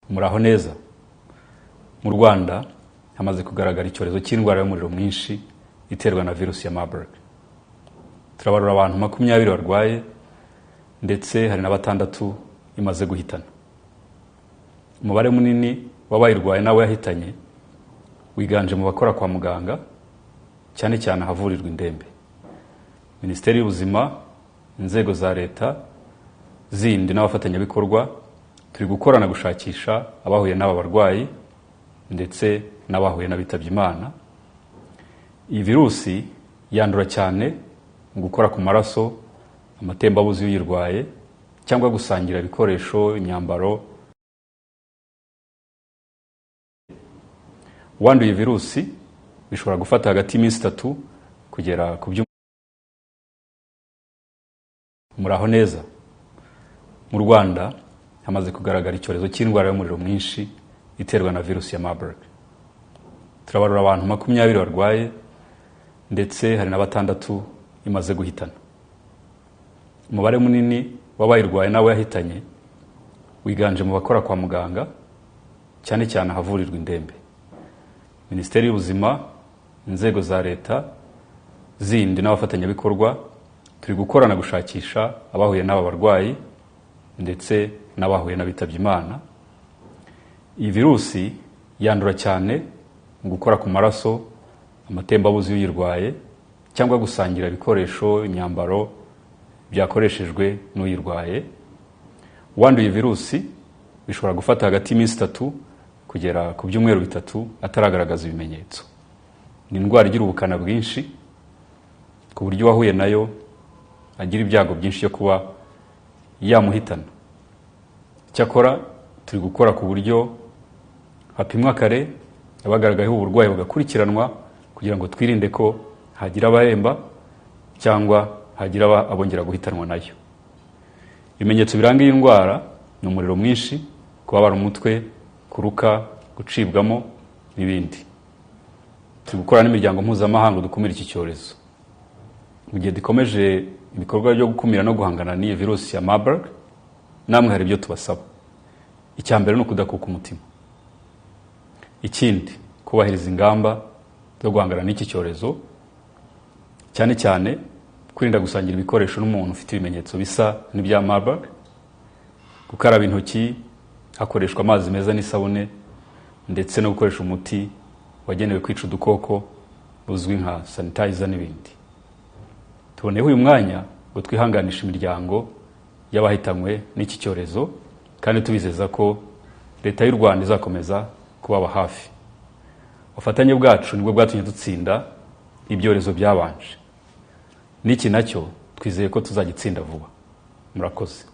Muraho neza. Mu Rwanda hamaze kugaragara icyorezo cy'indwara y'umuriro mwinshi iterwa na virusi ya Marburg. Turabarura abantu 20 barwaye ndetse hari na 6 imaze guhitana. Umubare munini w'abayirwaye nawe yahitanye wiganje mu bakora kwa muganga cyane cyane ahavurirwa indembe. Minisiteri y'Ubuzima, inzego za leta zindi n'abafatanyabikorwa turi gukorana gushakisha abahuye n'aba barwayi ndetse n'abahuye n'abitabye Imana. Iyi virusi yandura cyane mu gukora ku maraso, amatembabuzi y'uyirwaye cyangwa gusangira ibikoresho, imyambaro. Uwanduye virusi bishobora gufata hagati y'iminsi 3 kugera ku Muraho neza. Mu Rwanda hamaze kugaragara icyorezo cy'indwara y'umuriro mwinshi iterwa na virusi ya Marburg. Turabarura abantu 20 barwaye ndetse hari na 6 imaze guhitana. Umubare munini w'abayirwaye nawe yahitanye wiganje mu bakora kwa muganga cyane cyane ahavurirwa indembe. Minisiteri y'Ubuzima, inzego za leta zindi n'abafatanyabikorwa turi gukorana gushakisha abahuye n'aba barwayi ndetse n'abahuye n'abitabye Imana. Iyi virusi yandura cyane mu gukora ku maraso, amatembabuzi y'uyirwaye cyangwa gusangira ibikoresho, imyambaro byakoreshejwe n'uyirwaye. Uwanduye virusi bishobora gufata hagati y'iminsi 3 kugera ku byumweru 3 ataragaragaza ibimenyetso. Ni indwara igira ubukana bwinshi ku buryo wahuye nayo agira ibyago byinshi byo kuba yamuhitana. Cyakora turi gukora ku buryo hapimwa kare abagaragayeho uburwayi bagakurikiranwa kugira ngo twirinde ko hagira abahemba cyangwa hagira abongera guhitanwa nayo. Ibimenyetso biranga iyi ndwara ni umuriro mwinshi, kubabara umutwe, kuruka, gucibwamo n'ibindi. Turi gukora n'imiryango mpuzamahanga dukumira iki cyorezo. Mu gihe dukomeje ibikorwa byo gukumira no guhangana n'iyi virusi ya Marburg, namwe hari ibyo tubasaba. Icyambere ni ukudakuka umutima. Ikindi, kubahiriza ingamba zo guhangana n'iki cyorezo, cyane cyane kwirinda gusangira ibikoresho n'umuntu ufite ibimenyetso bisa n'ibya Marburg, gukaraba intoki hakoreshwa amazi meza n'isabune, ndetse no gukoresha umuti wagenewe kwica udukoko uzwi nka sanitizer n'ibindi. Tuboneyeho uyu mwanya ngo twihanganisha imiryango y'abahitanywe n'iki cyorezo kandi tubizeza ko leta y'u Rwanda izakomeza kubaba hafi. Ubufatanye bwacu nibwo bwatumye dutsinda ibyorezo byabanje. N'iki nacyo twizeye ko tuzagitsinda vuba. Murakoze.